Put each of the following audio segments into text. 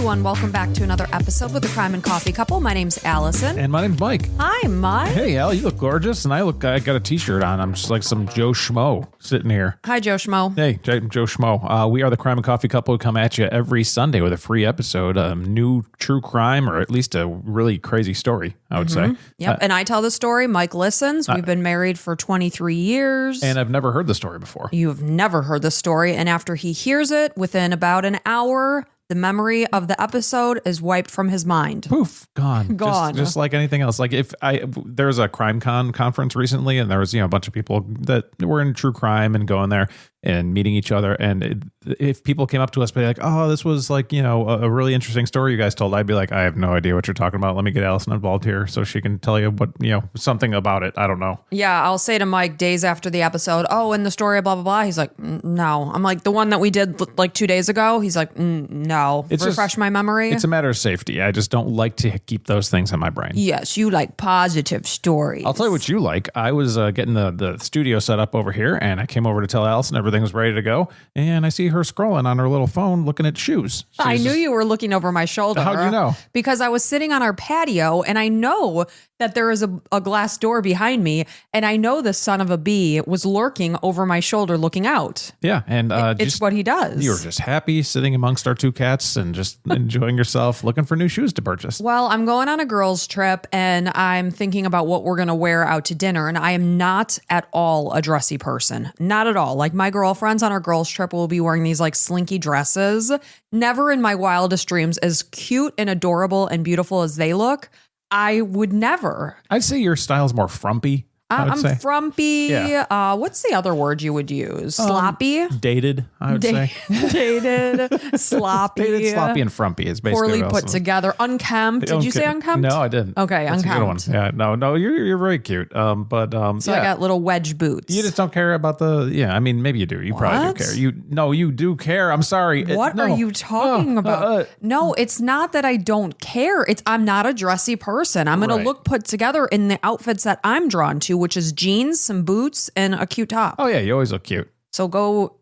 everyone. Welcome back to another episode with the Crime and Coffee Couple. My name's Allison. And my name's Mike. Hi, Mike. Hey, Al, you look gorgeous. And I got a t-shirt on. I'm just like some Joe Schmo sitting here. Hi, Joe Schmo. Hey, Joe Schmo. We are the Crime and Coffee Couple who come at you every Sunday with a free episode, a new true crime, or at least a really crazy story, I would say. Yep. And I tell the story. Mike listens. We've been married for 23 years. And I've never heard the story before. You've never heard the story. And after he hears it, within about an hour, the memory of the episode is wiped from his mind. Poof, gone. Gone. Just like anything else. Like there was a crime con conference recently, and there was, a bunch of people that were in true crime and going there and meeting each other. And if people came up to us, be like, oh, this was like, a really interesting story you guys told, I'd be like, I have no idea what you're talking about. Let me get Allison involved here so she can tell you what, something about it. I don't know. Yeah. I'll say to Mike days after the episode, oh, in the story, blah, blah, blah. He's like, no. I'm like, the one that we did like 2 days ago. He's like, no. Refresh my memory. It's a matter of safety. I just don't like to keep those things in my brain. Yes. You like positive stories. I'll tell you what you like. I was getting the studio set up over here, and I came over to tell Allison everything was ready to go, and I see her scrolling on her little phone looking at shoes. I knew you were looking over my shoulder. How'd you know? Because I was sitting on our patio, and I know that there is a glass door behind me, and I know the son of a bee was lurking over my shoulder looking out. Yeah, and it's what he does. You were just happy sitting amongst our two cats and just enjoying yourself, looking for new shoes to purchase. Well, I'm going on a girls' trip, and I'm thinking about what we're going to wear out to dinner, and I am not at all a dressy person. Not at all. Like, my girlfriends on our girls' trip will be wearing these like slinky dresses. Never in my wildest dreams, as cute and adorable and beautiful as they look, I would never. I'd say your style's more frumpy. I'm frumpy. Yeah. What's the other word you would use? Sloppy? Dated, I would say. Dated, sloppy. Dated, sloppy, and frumpy is basically poorly put together. Unkempt. Did you say unkempt? No, I didn't. Okay, That's unkempt. a good one. Yeah, no, you're very cute. So I got little wedge boots. You just don't care about maybe you do. You probably do care. You do care. I'm sorry. What are you talking about? No, it's not that I don't care. I'm not a dressy person. I'm going to look put together in the outfits that I'm drawn to, which is jeans, some boots, and a cute top. Oh, yeah. You always look cute. So go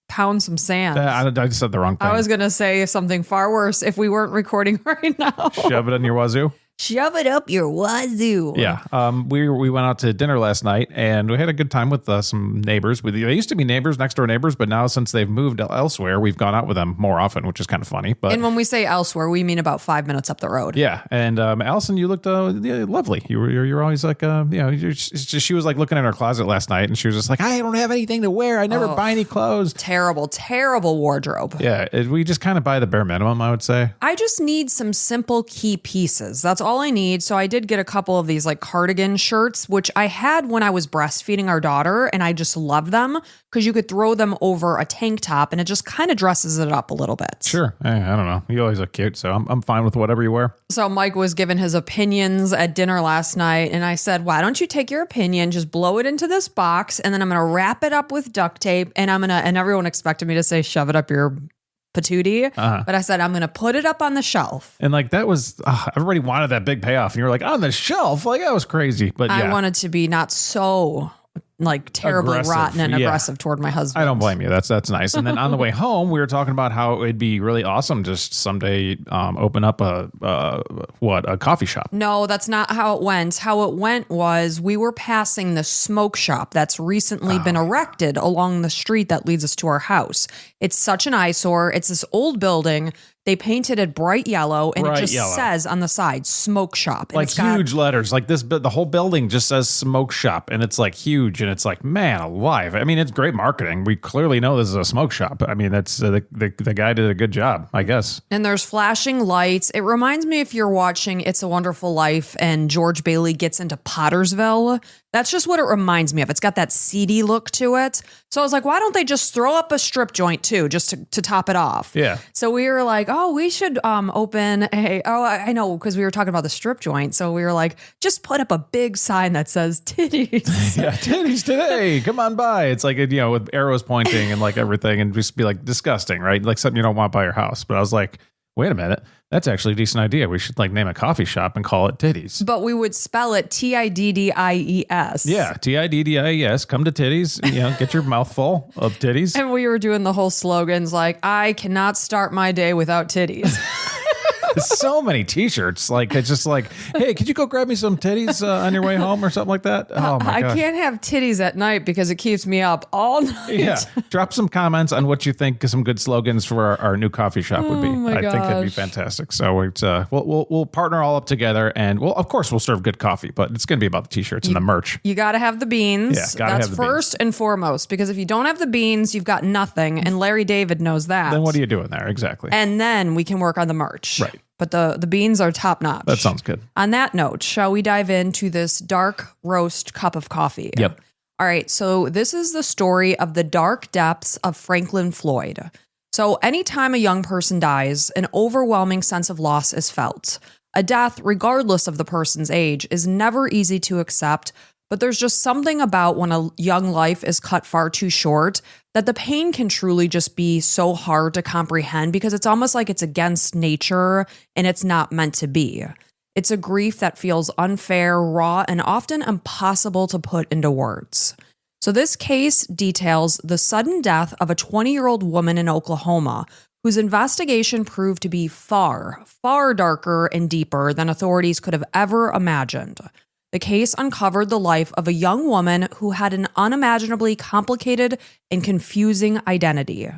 pound some sand. I just said the wrong thing. I was going to say something far worse if we weren't recording right now. Shove it in your wazoo. Shove it up your wazoo. Yeah. We went out to dinner last night, and we had a good time with some neighbors. They used to be next door neighbors, but now since they've moved elsewhere, we've gone out with them more often, which is kind of funny. But and when we say elsewhere, we mean about 5 minutes up the road. Yeah. And Allison, you looked lovely. You're always like she was like looking in her closet last night, and she was just like, I don't have anything to wear. I never buy any clothes. Terrible wardrobe. Yeah. We just kind of buy the bare minimum, I would say. I just need some simple key pieces. That's all I need. So I did get a couple of these like cardigan shirts, which I had when I was breastfeeding our daughter, and I just love them because you could throw them over a tank top and it just kind of dresses it up a little bit. Sure. I don't know. You always look cute, so I'm fine with whatever you wear. So Mike was giving his opinions at dinner last night, and I said, why don't you take your opinion, just blow it into this box, and then I'm going to wrap it up with duct tape, and and everyone expected me to say, shove it up your patootie, but I said, I'm going to put it up on the shelf. And like, that was, everybody wanted that big payoff. And you were like, on the shelf? Like, that was crazy. But yeah. I wanted to be not so like terribly rotten and aggressive toward my husband. I don't blame you. That's nice. And then on the way home, we were talking about how it'd be really awesome just someday open up a coffee shop. No, that's not how it went. How it went was we were passing the smoke shop that's recently been erected along the street that leads us to our house. It's such an eyesore. It's this old building. They painted it bright yellow, and it just says on the side, smoke shop. And like huge letters. Like the whole building just says smoke shop, and it's like huge, and it's like, man alive. I mean, it's great marketing. We clearly know this is a smoke shop. I mean, that's the guy did a good job, I guess. And there's flashing lights. It reminds me if you're watching It's a Wonderful Life and George Bailey gets into Pottersville. That's just what it reminds me of. It's got that seedy look to it. So I was like, why don't they just throw up a strip joint too, just to top it off? Yeah. So we were like, we should open I know, because we were talking about the strip joint. So we were like, just put up a big sign that says titties. Yeah, titties today. Come on by. It's like, with arrows pointing and like everything, and just be like disgusting, right? Like something you don't want by your house. But I was like, wait a minute. That's actually a decent idea. We should like name a coffee shop and call it Titties. But we would spell it Tiddies. Yeah, Tiddies. Come to Titties. Get your mouth full of titties. And we were doing the whole slogans like, I cannot start my day without titties. So many t-shirts. Like, it's just like, hey, could you go grab me some titties on your way home or something like that? Oh my gosh. I can't have titties at night because it keeps me up all night. Yeah. Drop some comments on what you think some good slogans for our new coffee shop would be. my I think that'd be gosh. fantastic. So it's, we'll partner all up together, and of course we'll serve good coffee, but it's going to be about the t-shirts and the merch. You got to have the beans. Yeah, gotta That's have the first and foremost, because if you don't have the beans, you've got nothing. And Larry David knows that. Then what are you doing there? Exactly. And then we can work on the merch. Right. But the beans are top notch. That sounds good. On that note, shall we dive into this dark roast cup of coffee? Yep. All right. So this is the story of the dark depths of Franklin Floyd. So anytime a young person dies, an overwhelming sense of loss is felt. A death, regardless of the person's age, is never easy to accept, but there's just something about when a young life is cut far too short that the pain can truly just be so hard to comprehend because it's almost like it's against nature and it's not meant to be. It's a grief that feels unfair, raw, and often impossible to put into words. So this case details the sudden death of a 20-year-old woman in Oklahoma whose investigation proved to be far, far darker and deeper than authorities could have ever imagined. The case uncovered the life of a young woman who had an unimaginably complicated and confusing identity.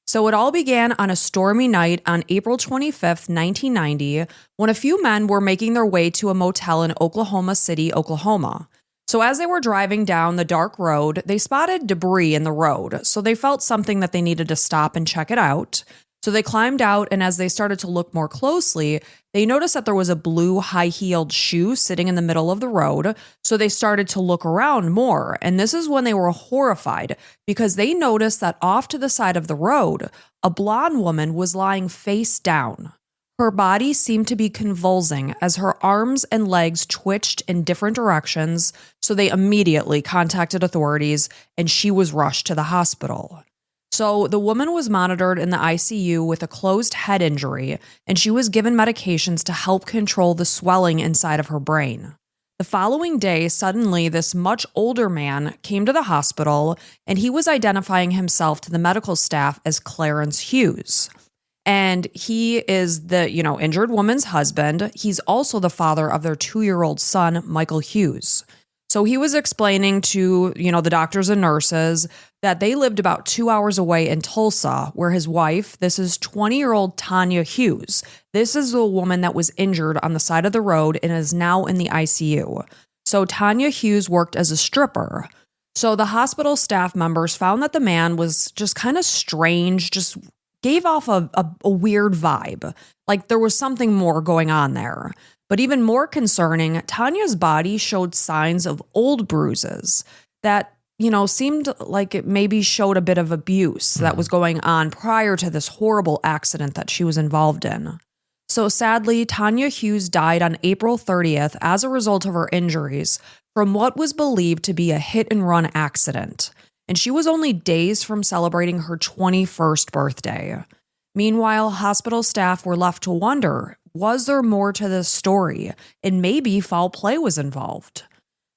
So it all began on a stormy night on April 25th, 1990, when a few men were making their way to a motel in Oklahoma City, Oklahoma. So as they were driving down the dark road, they spotted debris in the road. So they felt something that they needed to stop and check it out. So they climbed out, and as they started to look more closely, they noticed that there was a blue high-heeled shoe sitting in the middle of the road. So they started to look around more, and this is when they were horrified because they noticed that off to the side of the road, a blonde woman was lying face down. Her body seemed to be convulsing as her arms and legs twitched in different directions, so they immediately contacted authorities, and she was rushed to the hospital. So the woman was monitored in the ICU with a closed head injury, and she was given medications to help control the swelling inside of her brain. The following day, suddenly, this much older man came to the hospital, and he was identifying himself to the medical staff as Clarence Hughes. And he is the, injured woman's husband. He's also the father of their 2-year-old son, Michael Hughes. So he was explaining to, the doctors and nurses that they lived about 2 hours away in Tulsa, where his wife, this is 20-year-old Tonya Hughes. This is the woman that was injured on the side of the road and is now in the ICU. So Tonya Hughes worked as a stripper. So the hospital staff members found that the man was just kind of strange, just gave off a weird vibe. Like there was something more going on there. But even more concerning, Tanya's body showed signs of old bruises that, seemed like it maybe showed a bit of abuse that was going on prior to this horrible accident that she was involved in. So sadly, Tonya Hughes died on April 30th as a result of her injuries from what was believed to be a hit-and-run accident. And she was only days from celebrating her 21st birthday. Meanwhile, hospital staff were left to wonder, was there more to this story? And maybe foul play was involved.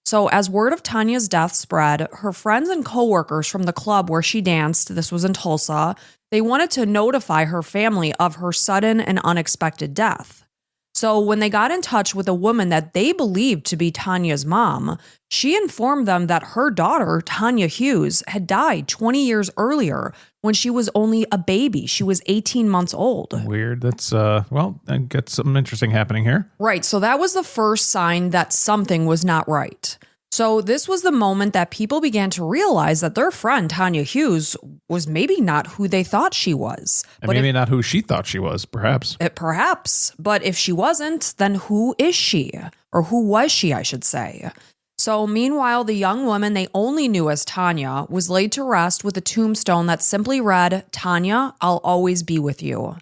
So as word of Tanya's death spread, her friends and coworkers from the club where she danced, this was in Tulsa, they wanted to notify her family of her sudden and unexpected death. So when they got in touch with a woman that they believed to be Tanya's mom, she informed them that her daughter, Tonya Hughes, had died 20 years earlier when she was only a baby. She was 18 months old. Weird. That's, I got something interesting happening here. Right. So that was the first sign that something was not right. So this was the moment that people began to realize that their friend, Tonya Hughes, was maybe not who they thought she was. And maybe not who she thought she was, perhaps. Perhaps. But if she wasn't, then who is she? Or who was she, I should say? So meanwhile, the young woman they only knew as Tonya was laid to rest with a tombstone that simply read, "Tonya, I'll always be with you."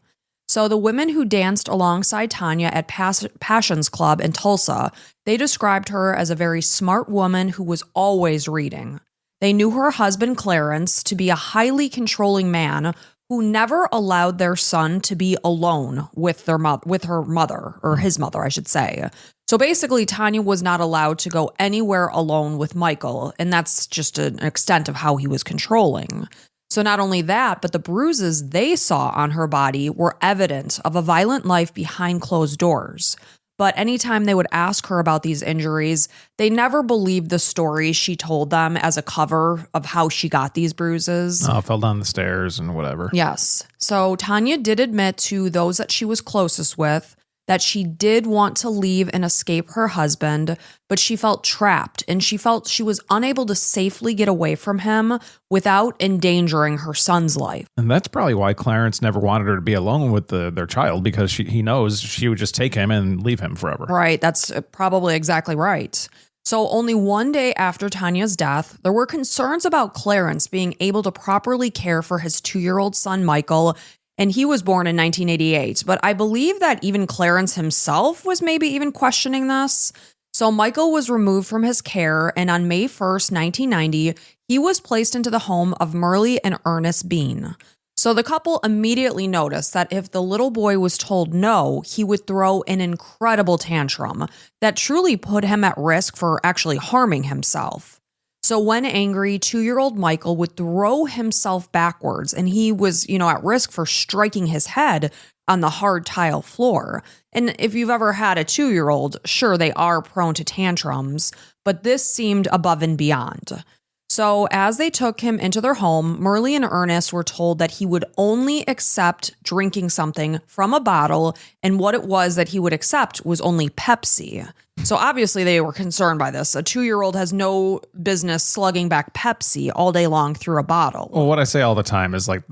So the women who danced alongside Tonya at Passions Club in Tulsa, they described her as a very smart woman who was always reading. They knew her husband, Clarence, to be a highly controlling man who never allowed their son to be alone with her mother, or his mother, I should say. So basically, Tonya was not allowed to go anywhere alone with Michael, and that's just an extent of how he was controlling. So not only that, but the bruises they saw on her body were evident of a violent life behind closed doors. But anytime they would ask her about these injuries, they never believed the story she told them as a cover of how she got these bruises. Oh, fell down the stairs and whatever. Yes. So Tonya did admit to those that she was closest with that she did want to leave and escape her husband, but she felt trapped and she felt she was unable to safely get away from him without endangering her son's life. And that's probably why Clarence never wanted her to be alone with their child, because he knows she would just take him and leave him forever. Right. That's probably exactly right. So only one day after Tanya's death, there were concerns about Clarence being able to properly care for his 2-year-old son, Michael, and he was born in 1988. But I believe that even Clarence himself was maybe even questioning this. So Michael was removed from his care, and on May 1st, 1990, he was placed into the home of Merle and Ernest Bean. So the couple immediately noticed that if the little boy was told no, he would throw an incredible tantrum that truly put him at risk for actually harming himself. So when angry, 2-year-old Michael would throw himself backwards, and he was, at risk for striking his head on the hard tile floor. And if you've ever had a 2-year-old, sure, they are prone to tantrums, but this seemed above and beyond. So as they took him into their home, Merle and Ernest were told that he would only accept drinking something from a bottle, and what it was that he would accept was only Pepsi. So obviously they were concerned by this. A 2-year-old has no business slugging back Pepsi all day long through a bottle. Well, what I say all the time is like,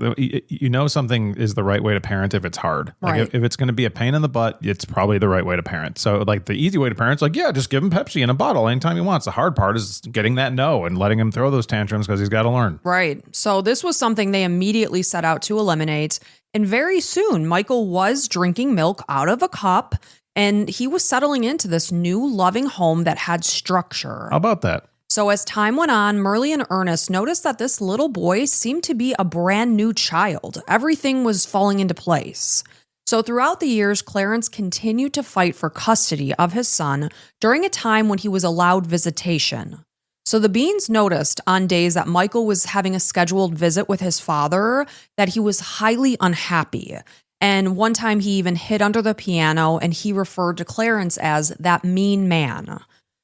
something is the right way to parent if it's hard. Like Right. if it's going to be a pain in the butt, it's probably the right way to parent. So like the easy way to parent is like, yeah, just give him Pepsi in a bottle anytime he wants. The hard part is getting that no and letting him throw those tantrums because he's got to learn. Right. So this was something they immediately set out to eliminate. And very soon, Michael was drinking milk out of a cup, and he was settling into this new loving home that had structure. How about that? So as time went on, Merle and Ernest noticed that this little boy seemed to be a brand new child. Everything was falling into place. So throughout the years, Clarence continued to fight for custody of his son during a time when he was allowed visitation. So the Beans noticed on days that Michael was having a scheduled visit with his father that he was highly unhappy. And one time he even hid under the piano, and he referred to Clarence as that mean man.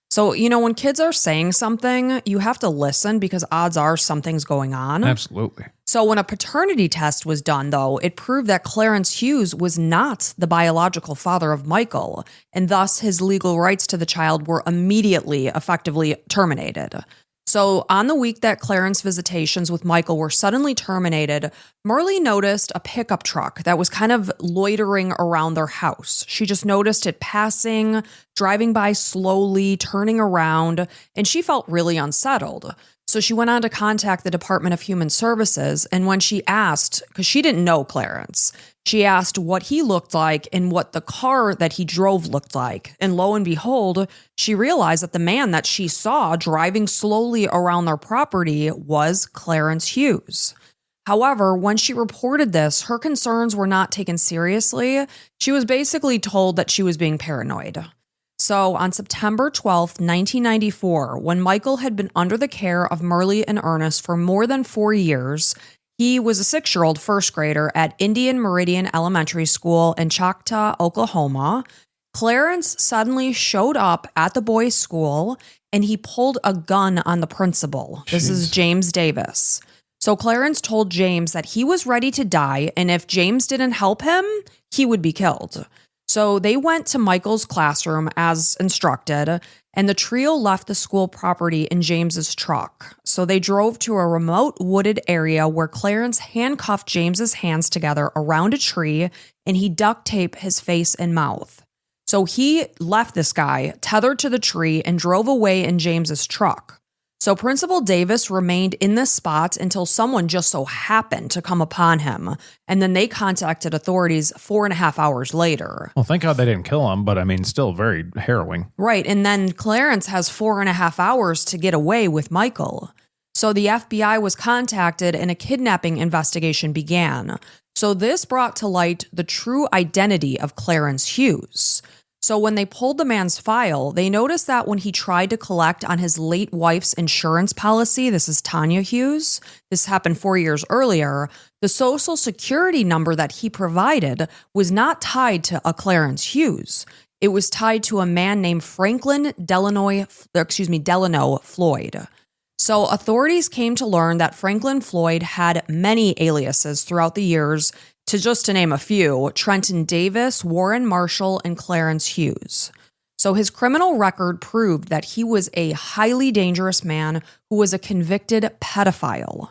So, when kids are saying something, you have to listen because odds are something's going on. Absolutely. So when a paternity test was done, though, it proved that Clarence Hughes was not the biological father of Michael, and thus his legal rights to the child were immediately effectively terminated. So on the week that Clarence's visitations with Michael were suddenly terminated, Merle noticed a pickup truck that was kind of loitering around their house. She just noticed it passing, driving by slowly, turning around, and she felt really unsettled. So she went on to contact the Department of Human Services, and when she asked, because she didn't know Clarence, she asked what he looked like and what the car that he drove looked like. And lo and behold, she realized that the man that she saw driving slowly around their property was Clarence Hughes. However, when she reported this, her concerns were not taken seriously. She was basically told that she was being paranoid. So on September 12th, 1994, when Michael had been under the care of Merle and Ernest for more than 4 years, he was a 6-year-old first grader at Indian Meridian Elementary School in Choctaw, Oklahoma. Clarence suddenly showed up at the boys' school, and he pulled a gun on the principal. This is James Davis. So Clarence told James that he was ready to die, and if James didn't help him, he would be killed. So they went to Michael's classroom as instructed, and the trio left the school property in James's truck. So they drove to a remote wooded area where Clarence handcuffed James's hands together around a tree, and he duct taped his face and mouth. So he left this guy tethered to the tree and drove away in James's truck. So Principal Davis remained in this spot until someone just so happened to come upon him, and then they contacted authorities 4.5 hours later. Well, thank God they didn't kill him, but I mean, still very harrowing. Right, and then Clarence has 4.5 hours to get away with Michael. So the FBI was contacted and a kidnapping investigation began. So this brought to light the true identity of Clarence Hughes. So when they pulled the man's file, they noticed that when he tried to collect on his late wife's insurance policy, this is Tonya Hughes, this happened 4 years earlier, the social security number that he provided was not tied to a Clarence Hughes. It was tied to a man named Franklin Delano Floyd. So authorities came to learn that Franklin Floyd had many aliases throughout the years, to name a few: Trenton Davis, Warren Marshall, and Clarence Hughes. So his criminal record proved that he was a highly dangerous man who was a convicted pedophile.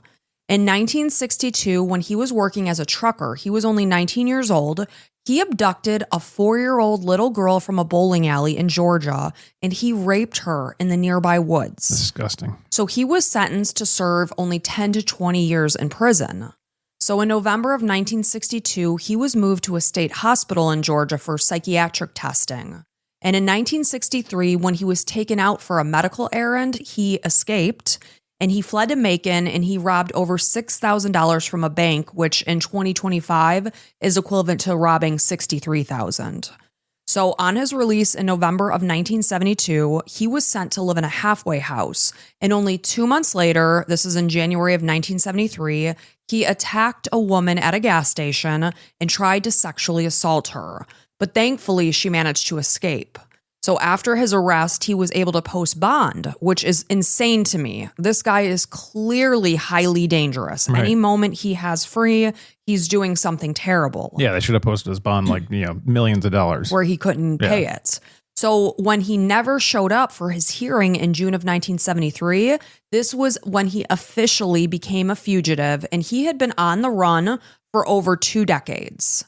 In 1962, when he was working as a trucker, he was only 19 years old. He abducted a 4-year-old little girl from a bowling alley in Georgia, and he raped her in the nearby woods. Disgusting. So he was sentenced to serve only 10 to 20 years in prison. So in November of 1962, he was moved to a state hospital in Georgia for psychiatric testing. And in 1963, when he was taken out for a medical errand, he escaped and he fled to Macon and he robbed over $6,000 from a bank, which in 2025 is equivalent to robbing $63,000. So on his release in November of 1972, he was sent to live in a halfway house. And only 2 months later, this is in January of 1973, he attacked a woman at a gas station and tried to sexually assault her. But thankfully, she managed to escape. So after his arrest, he was able to post bond, which is insane to me. This guy is clearly highly dangerous. Right. Any moment he has free, he's doing something terrible. Yeah, they should have posted his bond millions of dollars. Where he couldn't pay it. So when he never showed up for his hearing in June of 1973, this was when he officially became a fugitive, and he had been on the run for over 2 decades.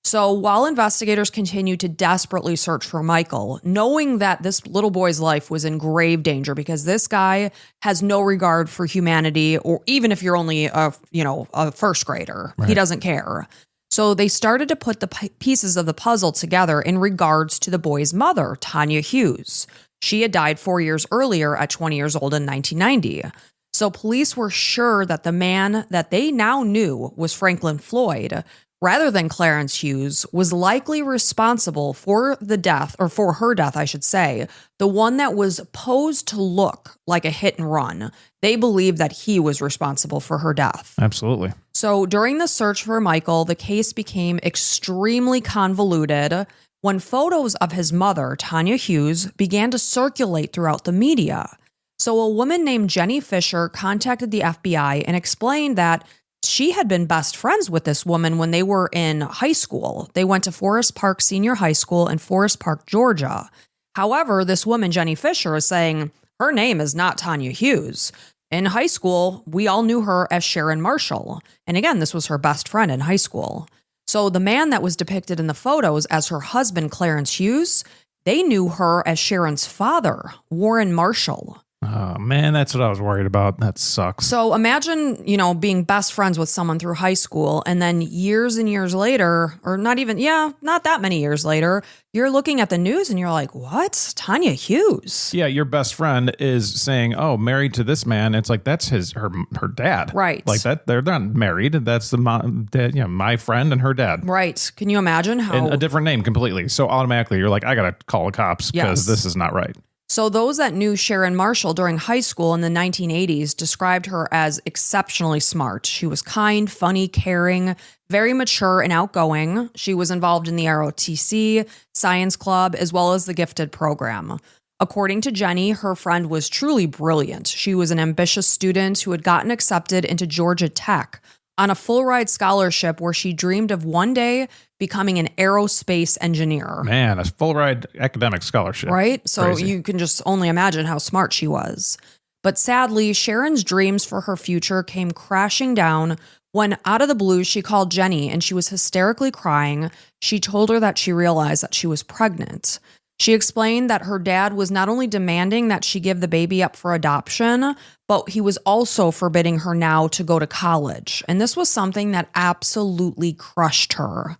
So while investigators continued to desperately search for Michael, knowing that this little boy's life was in grave danger because this guy has no regard for humanity, or even if you're only a first grader, He doesn't care. So they started to put the pieces of the puzzle together in regards to the boy's mother, Tonya Hughes. She had died 4 years earlier at 20 years old in 1990. So police were sure that the man that they now knew was Franklin Floyd, rather than Clarence Hughes, was likely responsible for the death, or for her death, I should say, the one that was posed to look like a hit and run. They believed that he was responsible for her death. Absolutely. So during the search for Michael, the case became extremely convoluted when photos of his mother, Tonya Hughes, began to circulate throughout the media. So a woman named Jenny Fisher contacted the FBI and explained that she had been best friends with this woman when they were in high school. They went to Forest Park Senior High School in Forest Park, Georgia. However, this woman, Jenny Fisher, is saying her name is not Tonya Hughes. In high school, we all knew her as Sharon Marshall. And again, this was her best friend in high school. So the man that was depicted in the photos as her husband, Clarence Hughes, they knew her as Sharon's father, Warren Marshall. Oh, man, that's what I was worried about. That sucks. So imagine, being best friends with someone through high school, and then years and years later, or not that many years later, you're looking at the news and you're like, what? Tonya Hughes. Yeah, your best friend is saying, oh, married to this man. It's like, that's her dad. Right. Like that, they're not married. That's the mom, dad, my friend and her dad. Right. Can you imagine how? And a different name completely. So automatically you're like, I got to call the cops because this is not right. So those that knew Sharon Marshall during high school in the 1980s described her as exceptionally smart. She was kind, funny, caring, very mature and outgoing. She was involved in the ROTC, science club, as well as the gifted program. According to Jenny, her friend was truly brilliant. She was an ambitious student who had gotten accepted into Georgia Tech on a full-ride scholarship where she dreamed of one day becoming an aerospace engineer. Man, a full-ride academic scholarship. Right? So Crazy. You can just only imagine how smart she was. But sadly, Sharon's dreams for her future came crashing down when, out of the blue, she called Jenny and she was hysterically crying. She told her that she realized that she was pregnant. She explained that her dad was not only demanding that she give the baby up for adoption, but he was also forbidding her now to go to college. And this was something that absolutely crushed her.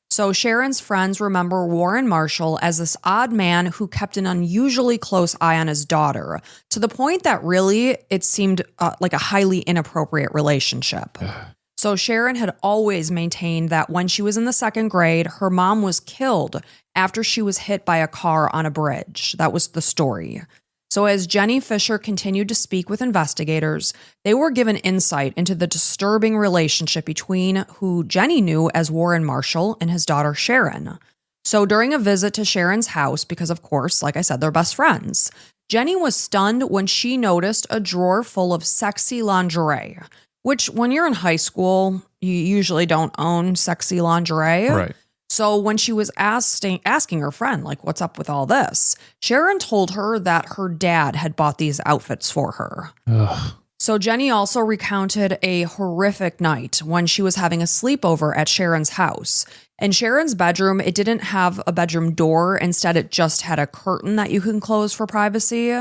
So Sharon's friends remember Warren Marshall as this odd man who kept an unusually close eye on his daughter, to the point that really it seemed like a highly inappropriate relationship. So Sharon had always maintained that when she was in the 2nd grade, her mom was killed after she was hit by a car on a bridge. That was the story. So as Jenny Fisher continued to speak with investigators, they were given insight into the disturbing relationship between who Jenny knew as Warren Marshall and his daughter Sharon. So during a visit to Sharon's house, because of course, like I said, they're best friends, Jenny was stunned when she noticed a drawer full of sexy lingerie, which when you're in high school, you usually don't own sexy lingerie. Right. So when she was asking her friend, like, what's up with all this? Sharon told her that her dad had bought these outfits for her. Ugh. So Jenny also recounted a horrific night when she was having a sleepover at Sharon's house. In Sharon's bedroom, it didn't have a bedroom door. Instead, it just had a curtain that you can close for privacy.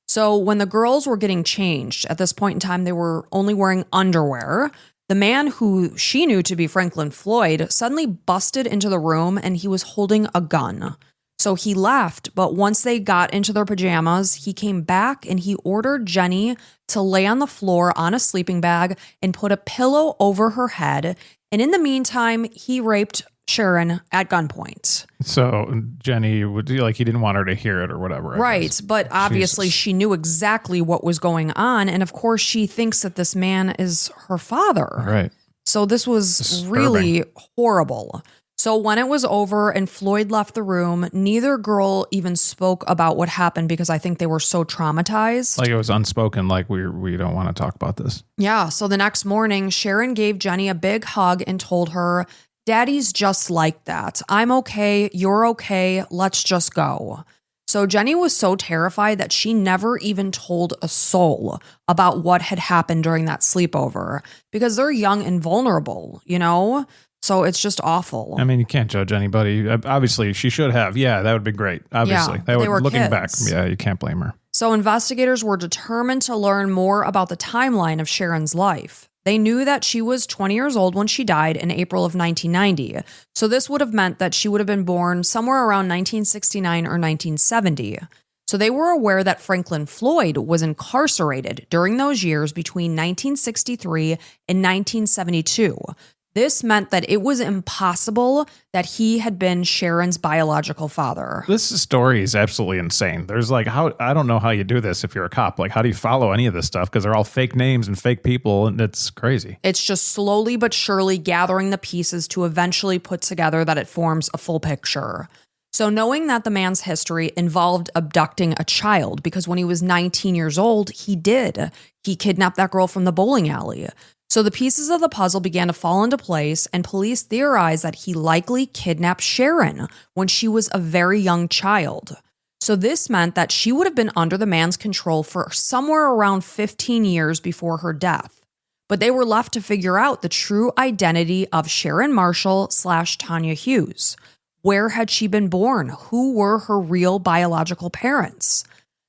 So when the girls were getting changed, at this point in time, they were only wearing underwear. The man who she knew to be Franklin Floyd suddenly busted into the room and he was holding a gun. So he left, but once they got into their pajamas, he came back and he ordered Jenny to lay on the floor on a sleeping bag and put a pillow over her head. And in the meantime, he raped Sharon at gunpoint. So Jenny would like he didn't want her to hear it or whatever. Right. But obviously Jesus. she knew exactly what was going on. And of course, she thinks that this man is her father. Right. So this was Disturbing. really horrible. So when it was over and Floyd left the room, neither girl even spoke about what happened because I think they were so traumatized. Like it was unspoken, like we don't want to talk about this. Yeah. So the next morning, Sharon gave Jenny a big hug and told her, "Daddy's just like that. I'm okay. You're okay. Let's just go." So Jenny was so terrified that she never even told a soul about what had happened during that sleepover because they're young and vulnerable, you know? So it's just awful. I mean, you can't judge anybody. Obviously, she should have. Yeah, that would be great. Obviously, Yeah, that they were looking kids. back. Yeah, you can't blame her. So investigators were determined to learn more about the timeline of Sharon's life. They knew that she was 20 years old when she died in April of 1990. So this would have meant that she would have been born somewhere around 1969 or 1970. So they were aware that Franklin Floyd was incarcerated during those years between 1963 and 1972. This meant that it was impossible that he had been Sharon's biological father. This story is absolutely insane. There's like, I don't know how you do this if you're a cop. Like, how do you follow any of this stuff? Because they're all fake names and fake people, and it's crazy. It's just slowly but surely gathering the pieces to eventually put together that it forms a full picture. So knowing that the man's history involved abducting a child, because when he was 19 years old, he kidnapped that girl from the bowling alley. So the pieces of the puzzle began to fall into place, and police theorized that he likely kidnapped Sharon when she was a very young child. So this meant that she would have been under the man's control for somewhere around 15 years before her death. But they were left to figure out the true identity of Sharon Marshall / Tonya Hughes. Where had she been born? Who were her real biological parents?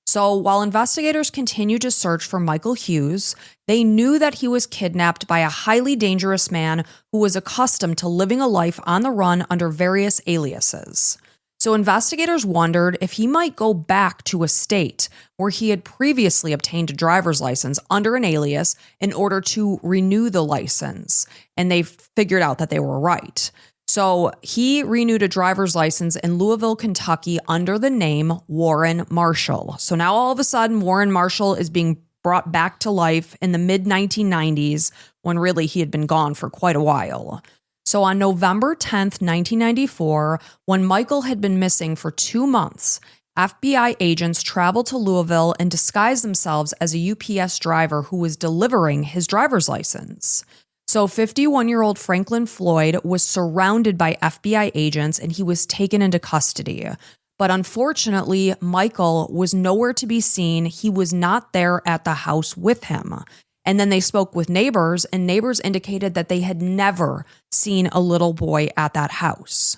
So while investigators continued to search for Michael Hughes, they knew that he was kidnapped by a highly dangerous man who was accustomed to living a life on the run under various aliases. So investigators wondered if he might go back to a state where he had previously obtained a driver's license under an alias in order to renew the license. And they figured out that they were right. So he renewed a driver's license in Louisville, Kentucky under the name Warren Marshall. So now all of a sudden, Warren Marshall is being brought back to life in the mid-1990s when really he had been gone for quite a while. So on November 10th, 1994, when Michael had been missing for 2 months, FBI agents traveled to Louisville and disguised themselves as a UPS driver who was delivering his driver's license. So 51-year-old Franklin Floyd was surrounded by FBI agents and he was taken into custody. But unfortunately, Michael was nowhere to be seen. He was not there at the house with him. And then they spoke with neighbors, and neighbors indicated that they had never seen a little boy at that house.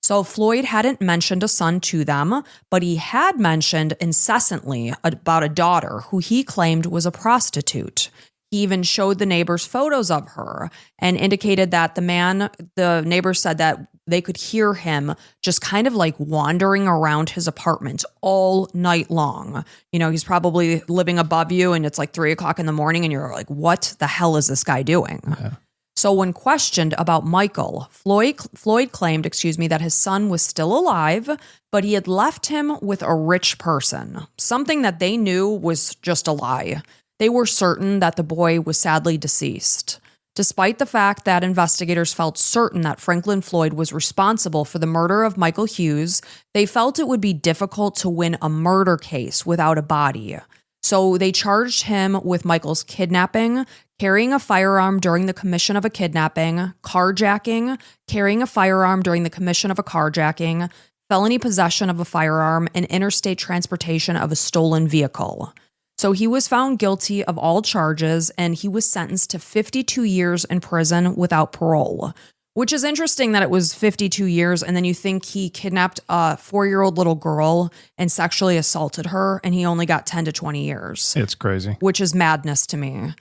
So Floyd hadn't mentioned a son to them, but he had mentioned incessantly about a daughter who he claimed was a prostitute. He even showed the neighbors photos of her and indicated that the neighbors said that they could hear him just kind of like wandering around his apartment all night long. You know, he's probably living above you and it's like 3 o'clock in the morning and you're like, what the hell is this guy doing? Yeah. So when questioned about Michael, Floyd claimed, that his son was still alive, but he had left him with a rich person, something that they knew was just a lie. They were certain that the boy was sadly deceased. Despite the fact that investigators felt certain that Franklin Floyd was responsible for the murder of Michael Hughes, they felt it would be difficult to win a murder case without a body. So they charged him with Michael's kidnapping, carrying a firearm during the commission of a kidnapping, carjacking, carrying a firearm during the commission of a carjacking, felony possession of a firearm, and interstate transportation of a stolen vehicle. So he was found guilty of all charges, and he was sentenced to 52 years in prison without parole, which is interesting that it was 52 years, and then you think he kidnapped a 4-year-old little girl and sexually assaulted her, and he only got 10 to 20 years. It's crazy. Which is madness to me.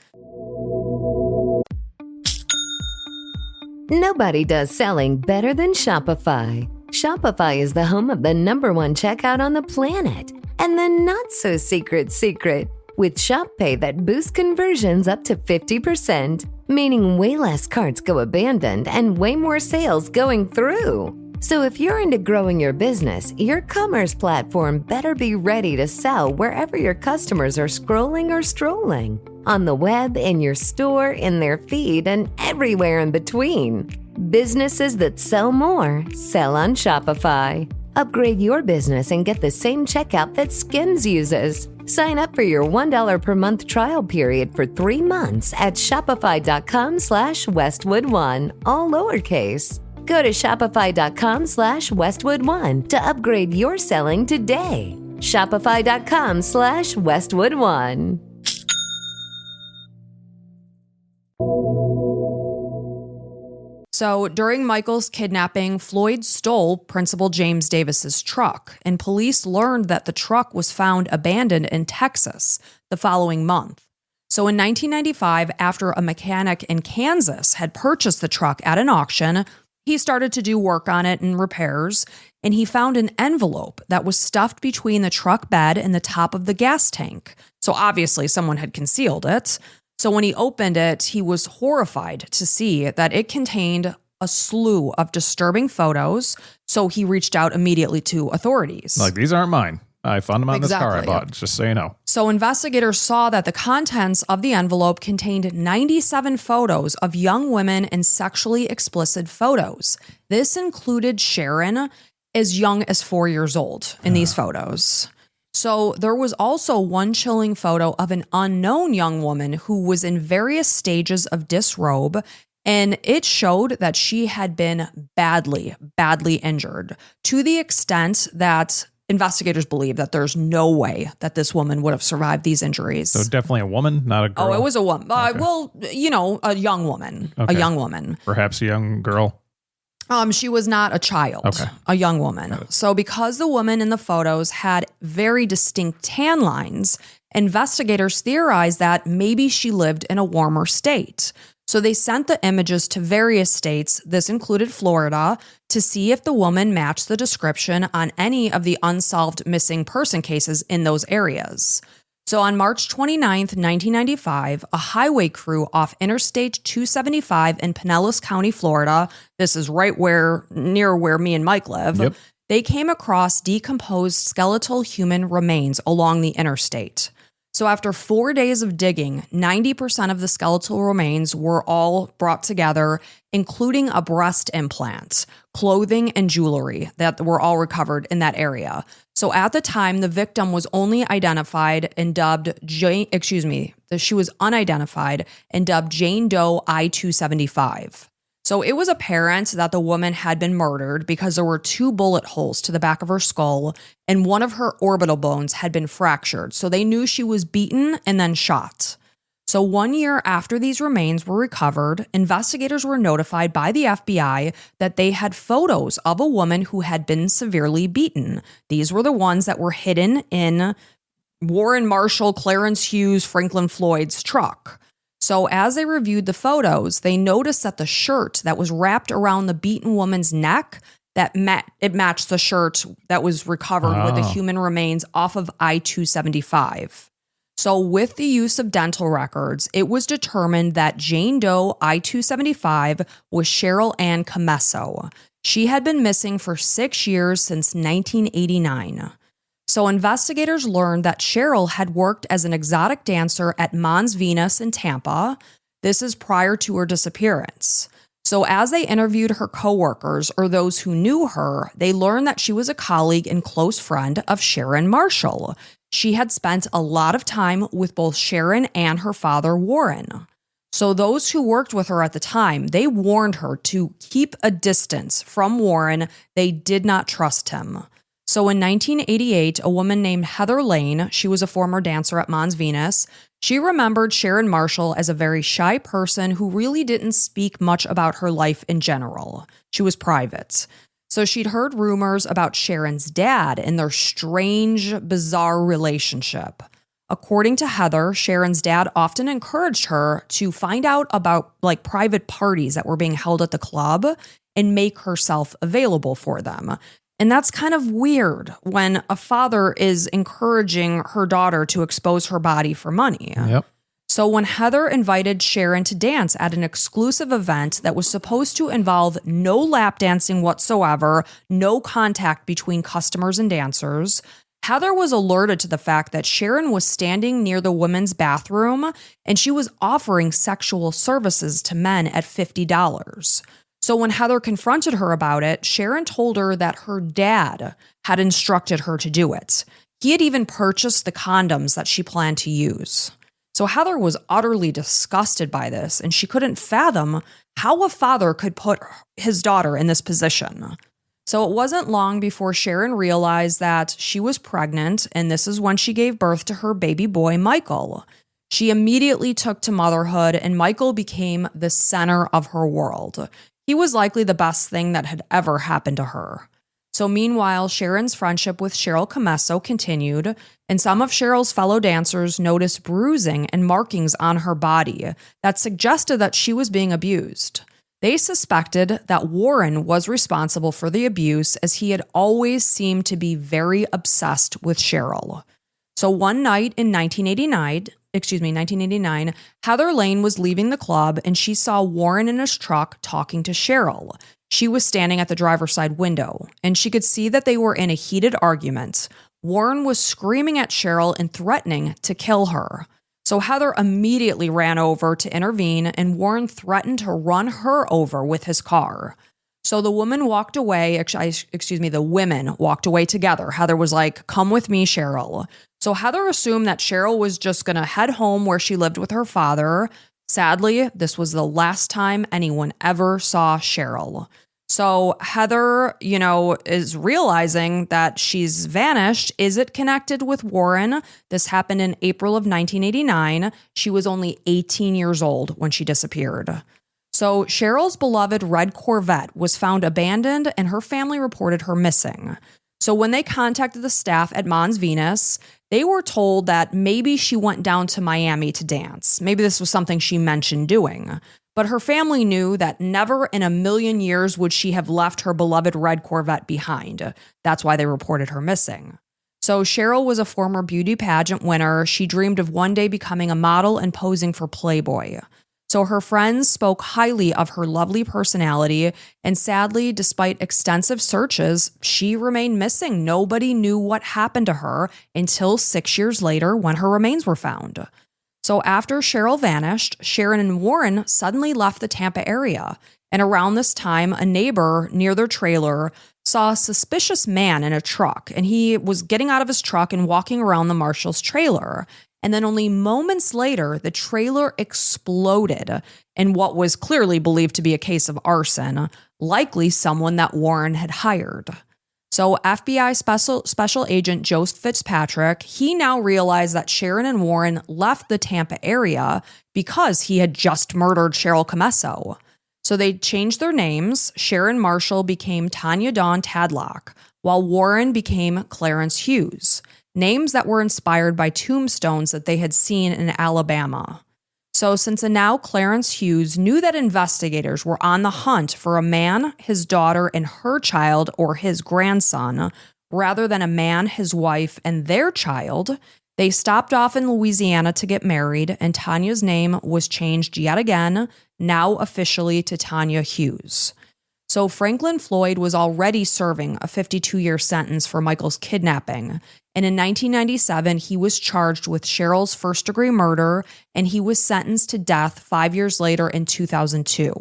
Nobody does selling better than Shopify. Shopify is the home of the #1 checkout on the planet. And the not-so-secret secret, with Shop Pay that boosts conversions up to 50%, meaning way less carts go abandoned and way more sales going through. So if you're into growing your business, your commerce platform better be ready to sell wherever your customers are scrolling or strolling. On the web, in your store, in their feed, and everywhere in between. Businesses that sell more, sell on Shopify. Upgrade your business and get the same checkout that Skims uses. Sign up for your $1 per month trial period for 3 months at shopify.com/Westwood1, all lowercase. Go to shopify.com/Westwood1 to upgrade your selling today. Shopify.com/Westwood1. So during Michael's kidnapping, Floyd stole Principal James Davis's truck, and police learned that the truck was found abandoned in Texas the following month. So in 1995, after a mechanic in Kansas had purchased the truck at an auction, he started to do work on it and repairs, and he found an envelope that was stuffed between the truck bed and the top of the gas tank. So obviously someone had concealed it. So when he opened it, he was horrified to see that it contained a slew of disturbing photos. So he reached out immediately to authorities. Like, these aren't mine. I found them on this car I Exactly. bought, just so you know. So investigators saw that the contents of the envelope contained 97 photos of young women and sexually explicit photos. This included Sharon as young as 4 years old in these photos. So there was also one chilling photo of an unknown young woman who was in various stages of disrobe, and it showed that she had been badly injured, to the extent that investigators believe that there's no way that this woman would have survived these injuries. So definitely a woman, not a girl. Oh, it was a woman. Okay. Well, a young woman. Okay. A young woman. Perhaps a young girl. She was not a child, Okay. a young woman. So because the woman in the photos had very distinct tan lines, investigators theorized that maybe she lived in a warmer state. So they sent the images to various states, this included Florida, to see if the woman matched the description on any of the unsolved missing person cases in those areas. So on March 29th, 1995, a highway crew off Interstate 275 in Pinellas County, Florida, this is right near where me and Mike live, Yep. they came across decomposed skeletal human remains along the interstate. So after 4 days of digging, 90% of the skeletal remains were all brought together, including a breast implant, clothing, and jewelry that were all recovered in that area. So at the time, the victim was only identified and dubbed she was unidentified and dubbed Jane Doe I-275. So it was apparent that the woman had been murdered because there were 2 bullet holes to the back of her skull and one of her orbital bones had been fractured. So they knew she was beaten and then shot. So 1 year after these remains were recovered, investigators were notified by the FBI that they had photos of a woman who had been severely beaten. These were the ones that were hidden in Warren Marshall, Clarence Hughes, Franklin Floyd's truck. So as they reviewed the photos, they noticed that the shirt that was wrapped around the beaten woman's neck, it matched the shirt that was recovered with the human remains off of I-275. So with the use of dental records, it was determined that Jane Doe I-275 was Cheryl Ann Comesso. She had been missing for 6 years since 1989. So investigators learned that Cheryl had worked as an exotic dancer at Mons Venus in Tampa. This is prior to her disappearance. So as they interviewed her coworkers or those who knew her, they learned that she was a colleague and close friend of Sharon Marshall. She had spent a lot of time with both Sharon and her father, Warren. So those who worked with her at the time, they warned her to keep a distance from Warren. They did not trust him. So in 1988, a woman named Heather Lane, she was a former dancer at Mons Venus, she remembered Sharon Marshall as a very shy person who really didn't speak much about her life in general. She was private. So she'd heard rumors about Sharon's dad and their strange, bizarre relationship. According to Heather, Sharon's dad often encouraged her to find out about private parties that were being held at the club and make herself available for them. And that's kind of weird when a father is encouraging her daughter to expose her body for money. Yep. So when Heather invited Sharon to dance at an exclusive event that was supposed to involve no lap dancing whatsoever, no contact between customers and dancers, Heather was alerted to the fact that Sharon was standing near the women's bathroom and she was offering sexual services to men at $50. So when Heather confronted her about it, Sharon told her that her dad had instructed her to do it. He had even purchased the condoms that she planned to use. So Heather was utterly disgusted by this, and she couldn't fathom how a father could put his daughter in this position. So it wasn't long before Sharon realized that she was pregnant, and this is when she gave birth to her baby boy, Michael. She immediately took to motherhood, and Michael became the center of her world. He was likely the best thing that had ever happened to her. So meanwhile, Sharon's friendship with Cheryl Comesso continued, and some of Cheryl's fellow dancers noticed bruising and markings on her body that suggested that she was being abused. They suspected that Warren was responsible for the abuse, as he had always seemed to be very obsessed with Cheryl. So one night in 1989, Heather Lane was leaving the club and she saw Warren in his truck talking to Cheryl. She was standing at the driver's side window, and she could see that they were in a heated argument. Warren was screaming at Cheryl and threatening to kill her. So Heather immediately ran over to intervene, and Warren threatened to run her over with his car. So the women walked away, the women walked away together. Heather was like, "Come with me, Cheryl." So Heather assumed that Cheryl was just going to head home where she lived with her father. Sadly, this was the last time anyone ever saw Cheryl. So Heather, is realizing that she's vanished. Is it connected with Warren? This happened in April of 1989. She was only 18 years old when she disappeared. So Cheryl's beloved red Corvette was found abandoned, and her family reported her missing. So when they contacted the staff at Mons Venus, they were told that maybe she went down to Miami to dance. Maybe this was something she mentioned doing. But her family knew that never in a million years would she have left her beloved red Corvette behind. That's why they reported her missing. So Cheryl was a former beauty pageant winner. She dreamed of one day becoming a model and posing for Playboy. So her friends spoke highly of her lovely personality, and sadly, despite extensive searches, she remained missing. Nobody knew what happened to her until 6 years later when her remains were found. So after Cheryl vanished, Sharon and Warren suddenly left the Tampa area, and around this time, a neighbor near their trailer saw a suspicious man in a truck, and he was getting out of his truck and walking around the Marshall's trailer. And then only moments later, the trailer exploded in what was clearly believed to be a case of arson, likely someone that Warren had hired. So FBI Special Agent Joseph Fitzpatrick, he now realized that Sharon and Warren left the Tampa area because he had just murdered Cheryl Comesso. So they changed their names. Sharon Marshall became Tonya Dawn Tadlock, while Warren became Clarence Hughes. Names that were inspired by tombstones that they had seen in Alabama. So since now Clarence Hughes knew that investigators were on the hunt for a man, his daughter, and her child or his grandson, rather than a man, his wife, and their child, They stopped off in Louisiana to get married, and Tonya's name was changed yet again, now officially to Tonya Hughes. So Franklin Floyd was already serving a 52-year sentence for Michael's kidnapping. And in 1997, he was charged with Cheryl's first-degree murder, and he was sentenced to death 5 years later in 2002.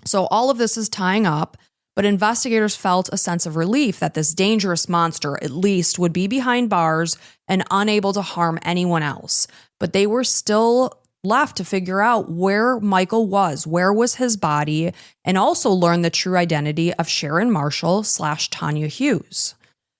So all of this is tying up, but investigators felt a sense of relief that this dangerous monster at least would be behind bars and unable to harm anyone else. But they were still left to figure out where Michael was, where was his body, and also learn the true identity of Sharon Marshall / Tonya Hughes.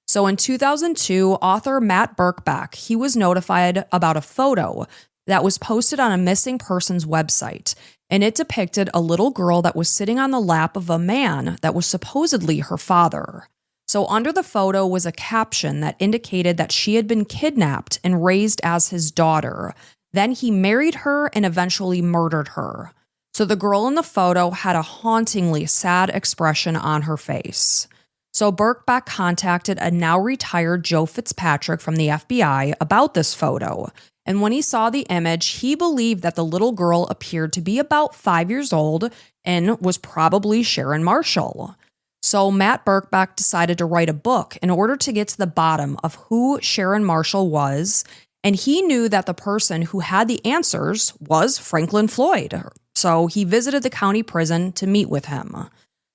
So in 2002, author Matt Birkbeck, he was notified about a photo that was posted on a missing persons website, and it depicted a little girl that was sitting on the lap of a man that was supposedly her father. So under the photo was a caption that indicated that she had been kidnapped and raised as his daughter. Then he married her and eventually murdered her. So the girl in the photo had a hauntingly sad expression on her face. So Birkbeck contacted a now retired Joe Fitzpatrick from the FBI about this photo. And when he saw the image, he believed that the little girl appeared to be about 5 years old and was probably Sharon Marshall. So Matt Birkbeck decided to write a book in order to get to the bottom of who Sharon Marshall was. And he knew that the person who had the answers was Franklin Floyd. So he visited the county prison to meet with him.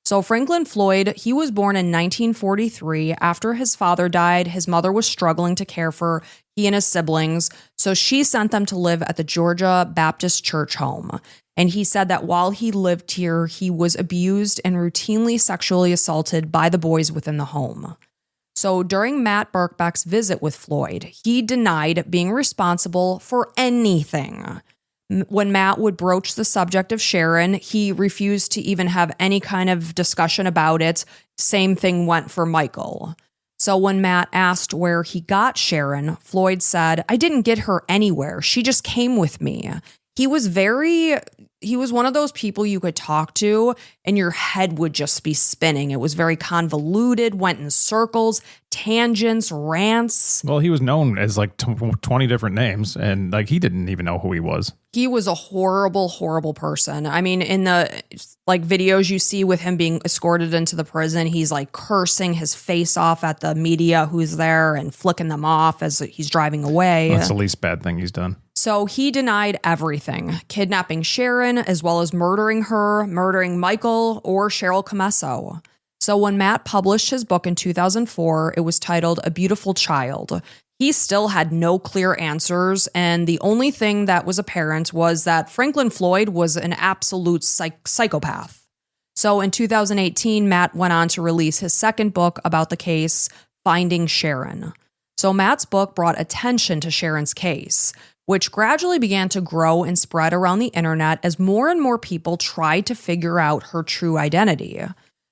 So Franklin Floyd, he was born in 1943. After his father died, his mother was struggling to care for he and his siblings. So she sent them to live at the Georgia Baptist Church home. And he said that while he lived here, he was abused and routinely sexually assaulted by the boys within the home. So during Matt Birkbeck's visit with Floyd, he denied being responsible for anything. When Matt would broach the subject of Sharon, he refused to even have any kind of discussion about it. Same thing went for Michael. So when Matt asked where he got Sharon, Floyd said, "I didn't get her anywhere. She just came with me." He was one of those people you could talk to and your head would just be spinning. It was very convoluted, went in circles, tangents, rants. Well, he was known as like 20 different names, and like he didn't even know who he was. He was a horrible, horrible person. I mean, in the like videos you see with him being escorted into the prison, he's like cursing his face off at the media who's there and flicking them off as he's driving away. That's the least bad thing he's done. So he denied everything, kidnapping Sharon, as well as murdering her, murdering Michael or Cheryl Comesso. So when Matt published his book in 2004, it was titled A Beautiful Child. He still had no clear answers, and the only thing that was apparent was that Franklin Floyd was an absolute psychopath. So in 2018, Matt went on to release his second book about the case, Finding Sharon. So Matt's book brought attention to Sharon's case, which gradually began to grow and spread around the internet as more and more people tried to figure out her true identity.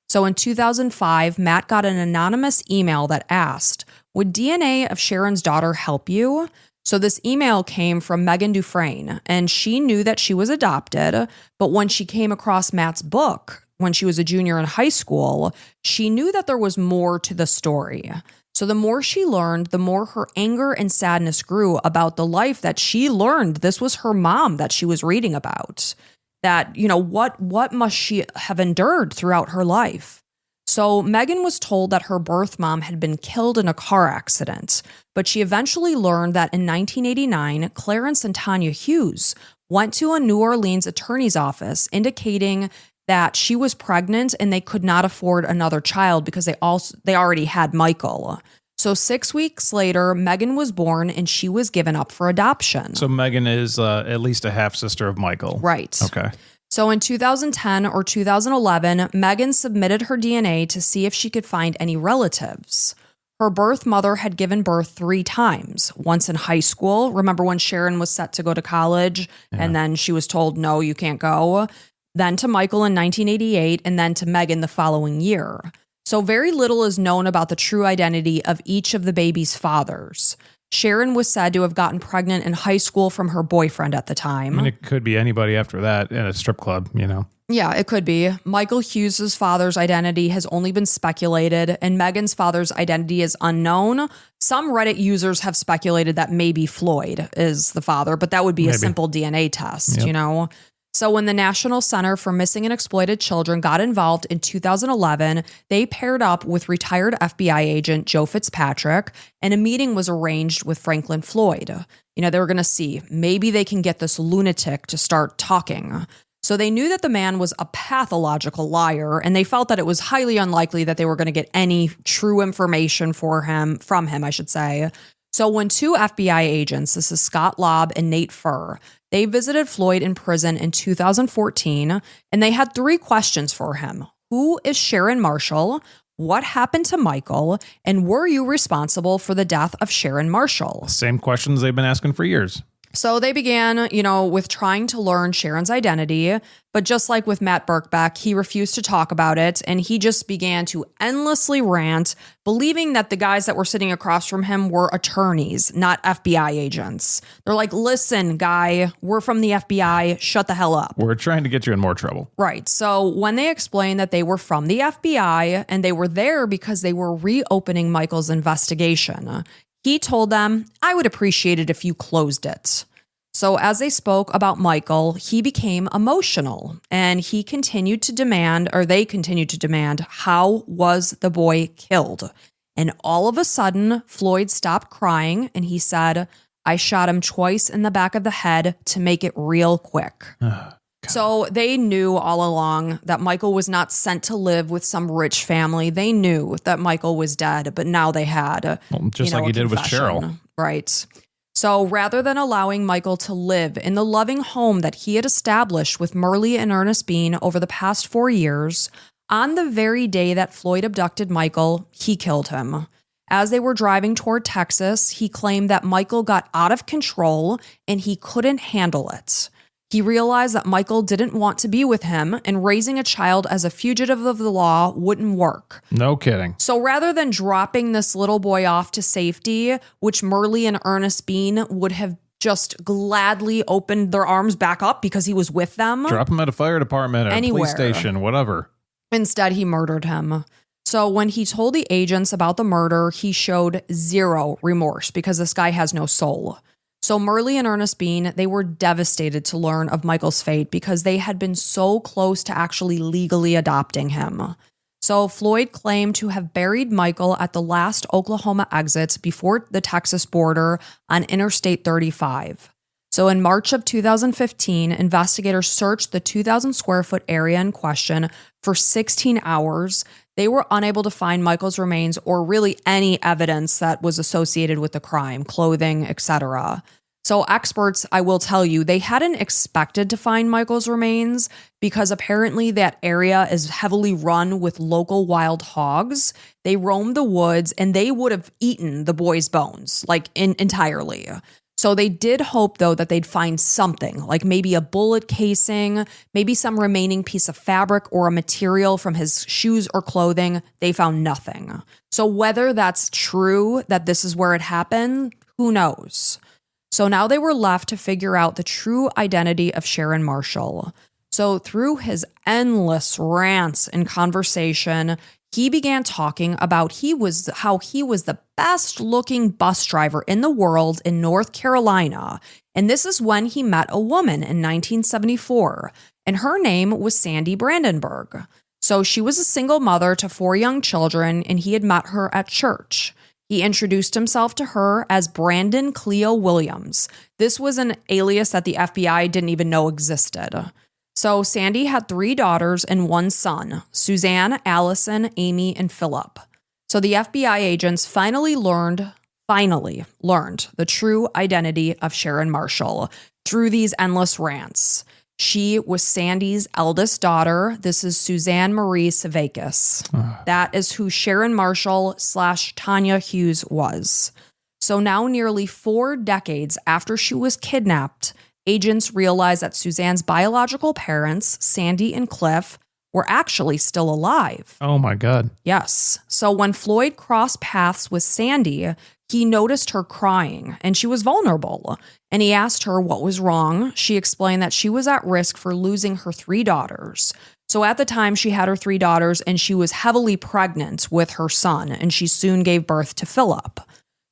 So in 2005, Matt got an anonymous email that asked, "Would DNA of Sharon's daughter help you?" So this email came from Megan Dufresne, and she knew that she was adopted, but when she came across Matt's book, when she was a junior in high school, she knew that there was more to the story. So the more she learned, the more her anger and sadness grew about the life that she learned this was her mom that she was reading about. That, you know, what must she have endured throughout her life? So Megan was told that her birth mom had been killed in a car accident, but she eventually learned that in 1989, Clarence and Tonya Hughes went to a New Orleans attorney's office indicating that she was pregnant and they could not afford another child because they already had Michael. So 6 weeks later, Megan was born and she was given up for adoption. So Megan is at least a half sister of Michael. Right. Okay. So in 2010 or 2011, Megan submitted her DNA to see if she could find any relatives. Her birth mother had given birth 3 times, once in high school. Remember when Sharon was set to go to college and then she was told, no, you can't go. Then to Michael in 1988, and then to Megan the following year. So very little is known about the true identity of each of the baby's fathers. Sharon was said to have gotten pregnant in high school from her boyfriend at the time. I mean, it could be anybody after that in a strip club, you know. Yeah, it could be. Michael Hughes' father's identity has only been speculated, and Megan's father's identity is unknown. Some Reddit users have speculated that maybe Floyd is the father, but that would be a simple DNA test, you know? So when the National Center for Missing and Exploited Children got involved in 2011, they paired up with retired FBI agent Joe Fitzpatrick, and a meeting was arranged with Franklin Floyd. You know, they were going to see, maybe they can get this lunatic to start talking. So they knew that the man was a pathological liar, and they felt that it was highly unlikely that they were going to get any true information from him, I should say. So when two FBI agents, this is Scott Lobb and Nate Furr, they visited Floyd in prison in 2014, and they had 3 questions for him. Who is Sharon Marshall? What happened to Michael? And were you responsible for the death of Sharon Marshall? Same questions they've been asking for years. So they began, with trying to learn Sharon's identity, but just like with Matt Birkbeck, he refused to talk about it, and he just began to endlessly rant, believing that the guys that were sitting across from him were attorneys, not FBI agents. They're like, listen, guy, we're from the FBI, shut the hell up. We're trying to get you in more trouble. Right. So when they explained that they were from the FBI and they were there because they were reopening Michael's investigation, he told them, I would appreciate it if you closed it. So as they spoke about Michael, he became emotional, and they continued to demand, how was the boy killed? And all of a sudden, Floyd stopped crying and he said, I shot him twice in the back of the head to make it real quick. So they knew all along that Michael was not sent to live with some rich family. They knew that Michael was dead, but now they had just like he did with Cheryl. Right. So rather than allowing Michael to live in the loving home that he had established with Merle and Ernest Bean over the past 4 years, on the very day that Floyd abducted Michael, he killed him. As they were driving toward Texas, he claimed that Michael got out of control and he couldn't handle it. He realized that Michael didn't want to be with him, and raising a child as a fugitive of the law wouldn't work. No kidding. So rather than dropping this little boy off to safety, which Merle and Ernest Bean would have just gladly opened their arms back up because he was with them. Drop him at a fire department, at anywhere. A police station, whatever. Instead, he murdered him. So when he told the agents about the murder, he showed zero remorse because this guy has no soul. So Merle and Ernest Bean, they were devastated to learn of Michael's fate because they had been so close to actually legally adopting him. So Floyd claimed to have buried Michael at the last Oklahoma exit before the Texas border on Interstate 35. So in March of 2015, investigators searched the 2,000 square foot area in question for 16 hours. They were unable to find Michael's remains or really any evidence that was associated with the crime, clothing, etc. So experts, I will tell you, they hadn't expected to find Michael's remains because apparently that area is heavily run with local wild hogs. They roamed the woods and they would have eaten the boy's bones, entirely. So they did hope, though, that they'd find something, like maybe a bullet casing, maybe some remaining piece of fabric or a material from his shoes or clothing. They found nothing. So whether that's true, that this is where it happened, who knows? So now they were left to figure out the true identity of Sharon Marshall. So through his endless rants and conversation, he began talking about how he was the best looking bus driver in the world in North Carolina. And this is when he met a woman in 1974, and her name was Sandy Brandenburg. So she was a single mother to 4 young children, and he had met her at church. He introduced himself to her as Brandon Cleo Williams. This was an alias that the FBI didn't even know existed. So Sandy had 3 daughters and 1 son, Suzanne, Allison, Amy, and Philip. So the FBI agents finally learned the true identity of Sharon Marshall through these endless rants. She was Sandy's eldest daughter. This is Suzanne Marie Savakis. That is who Sharon Marshall / Tonya Hughes was. So now nearly 4 decades after she was kidnapped, agents realized that Suzanne's biological parents, Sandy and Cliff, were actually still alive. Oh my God. Yes. So when Floyd crossed paths with Sandy, he noticed her crying and she was vulnerable. And he asked her what was wrong. She explained that she was at risk for losing her 3 daughters. So at the time, she had her 3 daughters and she was heavily pregnant with her son, and she soon gave birth to Philip.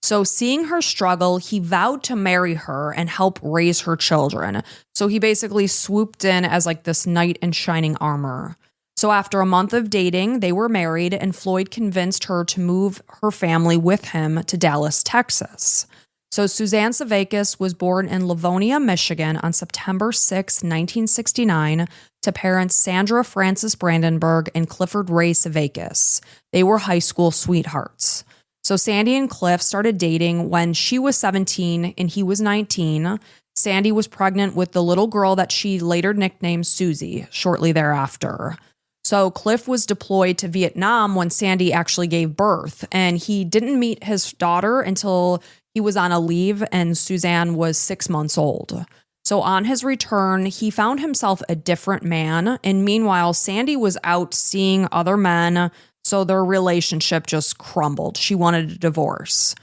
So seeing her struggle, he vowed to marry her and help raise her children. So he basically swooped in as like this knight in shining armor. So after a month of dating, they were married, and Floyd convinced her to move her family with him to Dallas, Texas. So Suzanne Savakis was born in Livonia, Michigan on September 6, 1969, to parents Sandra Frances Brandenburg and Clifford Ray Savakis. They were high school sweethearts. So Sandy and Cliff started dating when she was 17 and he was 19. Sandy was pregnant with the little girl that she later nicknamed Susie shortly thereafter. So Cliff was deployed to Vietnam when Sandy actually gave birth, and he didn't meet his daughter until he was on a leave and Suzanne was 6 months old. So on his return, he found himself a different man, and meanwhile, Sandy was out seeing other men, so their relationship just crumbled. She wanted a divorce.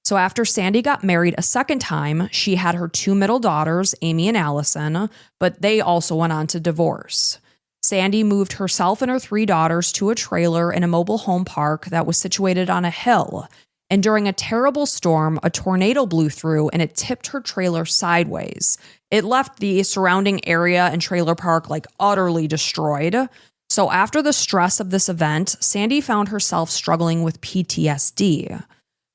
So after Sandy got married a second time, she had her 2 middle daughters, Amy and Allison, but they also went on to divorce. Sandy moved herself and her 3 daughters to a trailer in a mobile home park that was situated on a hill. And during a terrible storm, a tornado blew through and it tipped her trailer sideways. It left the surrounding area and trailer park like utterly destroyed. So after the stress of this event, Sandy found herself struggling with PTSD.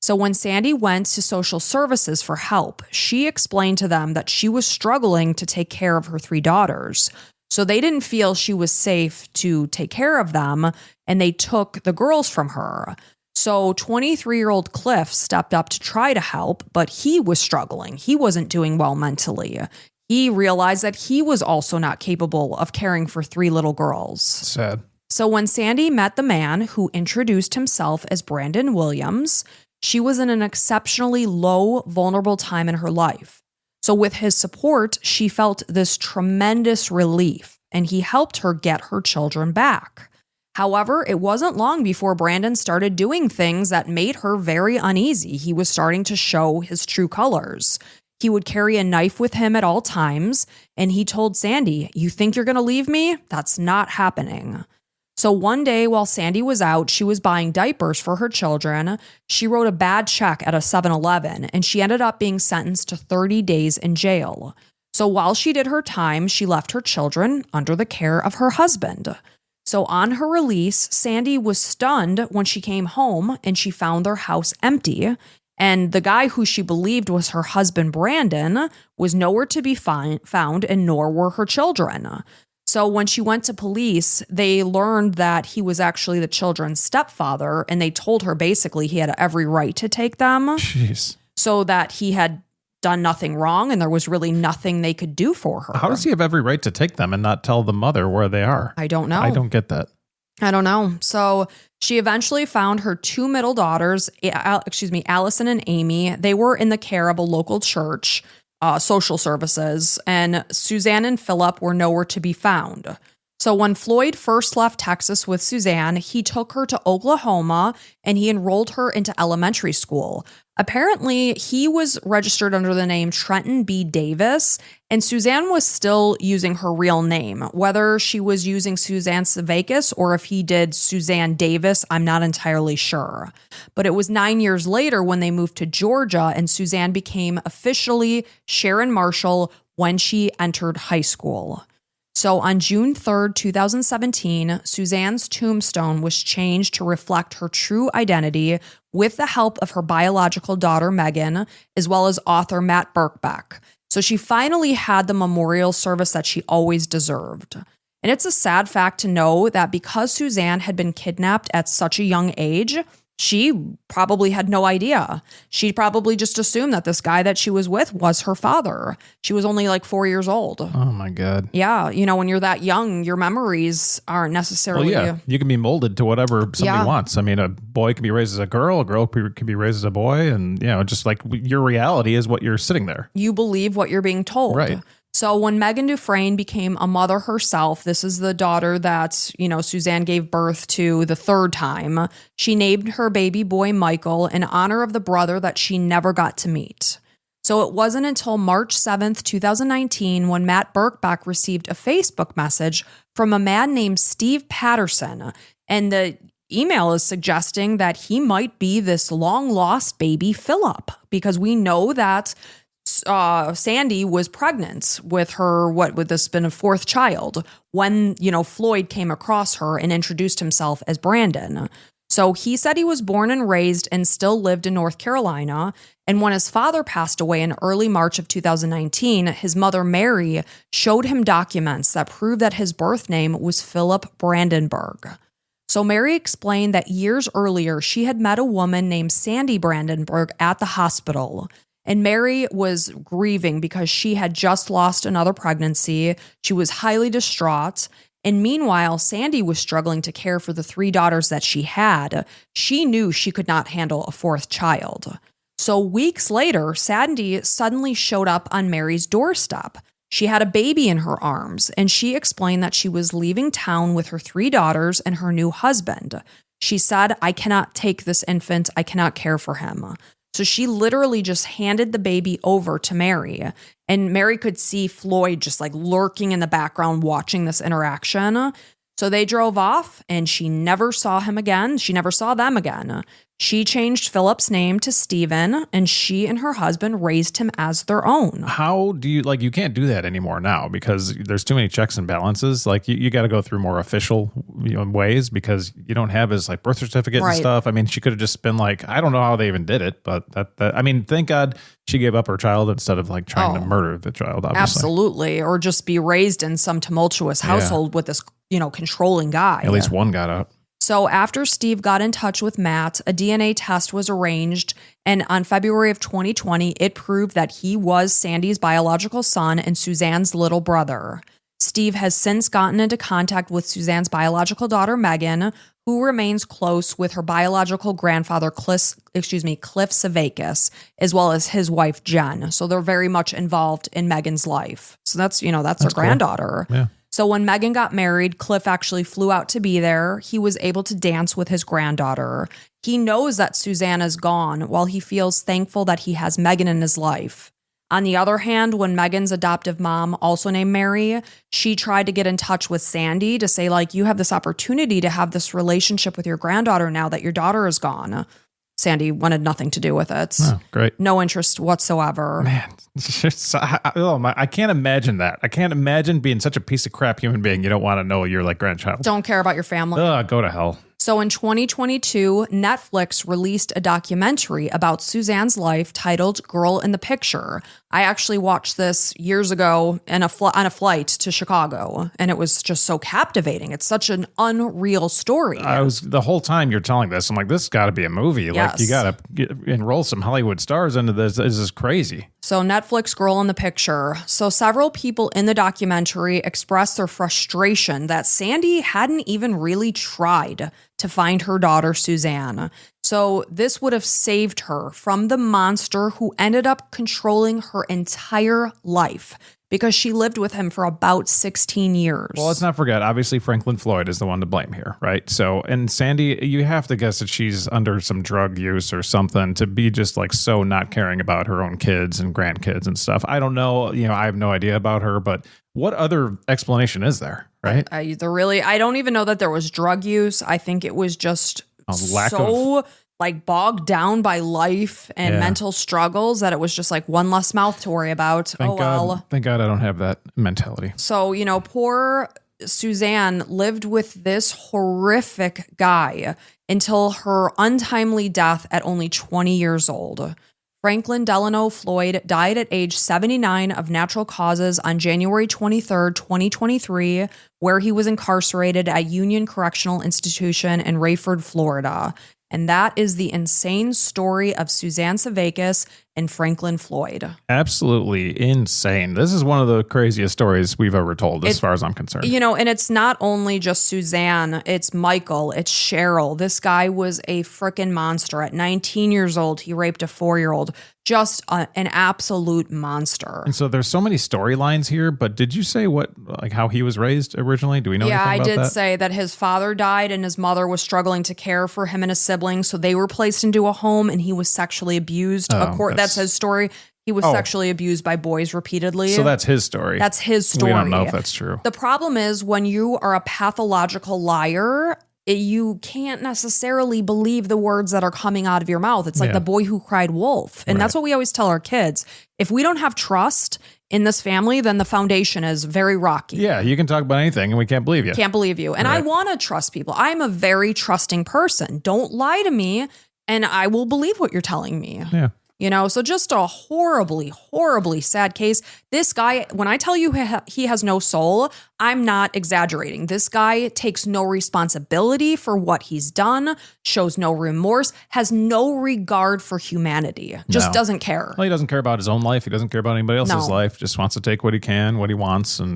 So when Sandy went to social services for help, she explained to them that she was struggling to take care of her 3 daughters. So they didn't feel she was safe to take care of them, and they took the girls from her. So 23-year-old Cliff stepped up to try to help, but he was struggling. He wasn't doing well mentally. He realized that he was also not capable of caring for 3 little girls. Sad. So when Sandy met the man who introduced himself as Brandon Williams, she was in an exceptionally low, vulnerable time in her life. So with his support, she felt this tremendous relief, and he helped her get her children back. However, it wasn't long before Brandon started doing things that made her very uneasy. He was starting to show his true colors. He would carry a knife with him at all times, and he told Sandy, "You think you're going to leave me? That's not happening." So one day while Sandy was out, she was buying diapers for her children. She wrote a bad check at a 7-Eleven, and she ended up being sentenced to 30 days in jail. So while she did her time, she left her children under the care of her husband. So on her release, Sandy was stunned when she came home and she found their house empty. And the guy who she believed was her husband, Brandon, was nowhere to be found, and nor were her children. So when she went to police, they learned that he was actually the children's stepfather, and they told her basically he had every right to take them. Jeez. So that he had done nothing wrong and there was really nothing they could do for her. How does he have every right to take them and not tell the mother where they are? I don't know. I don't get that. I don't know. So she eventually found her 2 middle daughters, Allison and Amy. They were in the care of a local church, social services, and Suzanne and Philip were nowhere to be found. So when Floyd first left Texas with Suzanne, he took her to Oklahoma and he enrolled her into elementary school. Apparently, he was registered under the name Trenton B. Davis, and Suzanne was still using her real name. Whether she was using Suzanne Savakis or if he did Suzanne Davis, I'm not entirely sure. But it was 9 years later when they moved to Georgia and Suzanne became officially Sharon Marshall when she entered high school. So on June 3rd, 2017, Suzanne's tombstone was changed to reflect her true identity with the help of her biological daughter, Megan, as well as author Matt Birkbeck. So she finally had the memorial service that she always deserved. And it's a sad fact to know that because Suzanne had been kidnapped at such a young age, she probably had no idea. She probably just assumed that this guy that she was with was her father. She was only like 4 years old. Oh my God. Yeah. You know, when you're that young, your memories aren't necessarily. Well, yeah, you can be molded to whatever somebody wants. I mean, a boy can be raised as a girl can be raised as a boy. And, you know, just like your reality is what you're sitting there. You believe what you're being told. Right. So when Megan Dufresne became a mother herself, this is the daughter that, Suzanne gave birth to the third time. She named her baby boy Michael in honor of the brother that she never got to meet. So it wasn't until March 7th, 2019, when Matt Birkbeck received a Facebook message from a man named Steve Patterson. And the email is suggesting that he might be this long-lost baby Philip, because we know that Sandy was pregnant with her, would this have been a fourth child, when, Floyd came across her and introduced himself as Brandon. So he said he was born and raised and still lived in North Carolina. And when his father passed away in early March of 2019, his mother, Mary, showed him documents that proved that his birth name was Philip Brandenburg. So Mary explained that years earlier, she had met a woman named Sandy Brandenburg at the hospital. And Mary was grieving because she had just lost another pregnancy. She was highly distraught. And meanwhile, Sandy was struggling to care for the 3 daughters that she had. She knew she could not handle a fourth child. So weeks later, Sandy suddenly showed up on Mary's doorstep. She had a baby in her arms, and she explained that she was leaving town with her 3 daughters and her new husband. She said, "I cannot take this infant. I cannot care for him." So she literally just handed the baby over to Mary. And Mary could see Floyd just like lurking in the background watching this interaction. So they drove off and she never saw him again. She never saw them again. She changed Philip's name to Stephen, and she and her husband raised him as their own. How do you, you can't do that anymore now because there's too many checks and balances. Like you got to go through more official ways because you don't have his birth certificate and stuff. I mean, she could have just been I don't know how they even did it, but I mean, thank God she gave up her child instead of trying to murder the child, obviously. Absolutely. Or just be raised in some tumultuous household with this, controlling guy. At least one got out. So after Steve got in touch with Matt, a DNA test was arranged, and on February of 2020, it proved that he was Sandy's biological son and Suzanne's little brother. Steve has since gotten into contact with Suzanne's biological daughter, Megan, who remains close with her biological grandfather, Cliff Savakis, as well as his wife, Jen. So they're very much involved in Megan's life. So that's her cool. granddaughter. Yeah. So when Megan got married, Cliff actually flew out to be there. He was able to dance with his granddaughter. He knows that Suzanne is gone, while he feels thankful that he has Megan in his life. On the other hand, when Megan's adoptive mom, also named Mary, she tried to get in touch with Sandy to say, you have this opportunity to have this relationship with your granddaughter now that your daughter is gone. Sandy wanted nothing to do with it. Oh, great. No interest whatsoever. Man, I can't imagine that. I can't imagine being such a piece of crap human being. You don't want to know your grandchild. Don't care about your family. Go to hell. So in 2022, Netflix released a documentary about Suzanne's life titled Girl in the Picture. I actually watched this years ago on a flight to Chicago, and it was just so captivating. It's such an unreal story. The whole time you're telling this, I'm this has got to be a movie. Yes. You got to enroll some Hollywood stars into this. This is crazy. So Netflix Girl in the Picture. So several people in the documentary expressed their frustration that Sandy hadn't even really tried to find her daughter, Suzanne. So this would have saved her from the monster who ended up controlling her entire life because she lived with him for about 16 years. Well, let's not forget, obviously Franklin Floyd is the one to blame here, right? So, and Sandy, you have to guess that she's under some drug use or something to be just so not caring about her own kids and grandkids and stuff. I don't know, I have no idea about her, but what other explanation is there, right? I don't even know that there was drug use. I think it was just bogged down by life and mental struggles that it was just one less mouth to worry about. Thank God I don't have that mentality. So, poor Suzanne lived with this horrific guy until her untimely death at only 20 years old. Franklin Delano Floyd died at age 79 of natural causes on January 23rd, 2023, where he was incarcerated at Union Correctional Institution in Rayford, Florida. And that is the insane story of Suzanne Savakis and Franklin Floyd. Absolutely insane. This is one of the craziest stories we've ever told, as far as I'm concerned. And it's not only just Suzanne, it's Michael, it's Cheryl. This guy was a freaking monster. At 19 years old, he raped a 4-year-old. Just an absolute monster. And so there's so many storylines here, but did you say how he was raised originally? Do we know anything about that? Yeah, I did say that his father died and his mother was struggling to care for him and his siblings, so they were placed into a home and he was sexually abused. That's his story. He was sexually abused by boys repeatedly. So that's his story. That's his story. We don't know if that's true. The problem is when you are a pathological liar, you can't necessarily believe the words that are coming out of your mouth. It's like the boy who cried wolf. And that's what we always tell our kids. If we don't have trust in this family, then the foundation is very rocky. Yeah, you can talk about anything and we can't believe you. Can't believe you. And I want to trust people. I'm a very trusting person. Don't lie to me and I will believe what you're telling me. Yeah. So just a horribly, horribly sad case. This guy, when I tell you he has no soul, I'm not exaggerating. This guy takes no responsibility for what he's done, shows no remorse, has no regard for humanity, just doesn't care. Well, he doesn't care about his own life. He doesn't care about anybody else's life. Just wants to take what he can, what he wants. And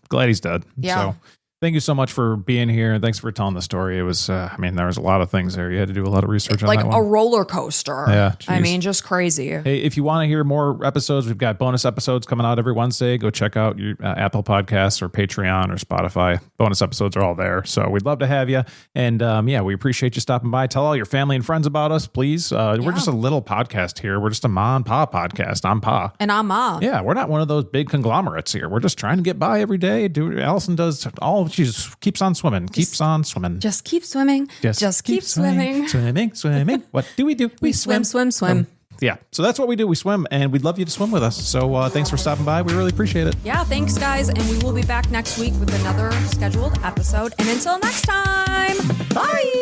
glad he's dead. Yeah. So thank you so much for being here, and thanks for telling the story. It was, there was a lot of things there. You had to do a lot of research on that one. Like a roller coaster. Yeah, just crazy. Hey, if you want to hear more episodes, we've got bonus episodes coming out every Wednesday. Go check out your Apple Podcasts or Patreon or Spotify. Bonus episodes are all there. So we'd love to have you. And we appreciate you stopping by. Tell all your family and friends about us, please. We're just a little podcast here. We're just a Ma and Pa podcast. I'm Pa. And I'm Ma. Yeah, we're not one of those big conglomerates here. We're just trying to get by every day. Allison does all. She just keeps on swimming. Keeps on swimming. Just keep swimming. Just keep swimming. Swimming. What do? We swim. Yeah. So that's what we do. We swim, and we'd love you to swim with us. So thanks for stopping by. We really appreciate it. Yeah. Thanks, guys. And we will be back next week with another scheduled episode. And until next time, bye.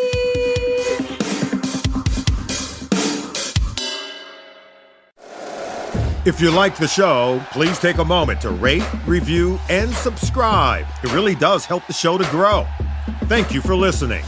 If you like the show, please take a moment to rate, review, and subscribe. It really does help the show to grow. Thank you for listening.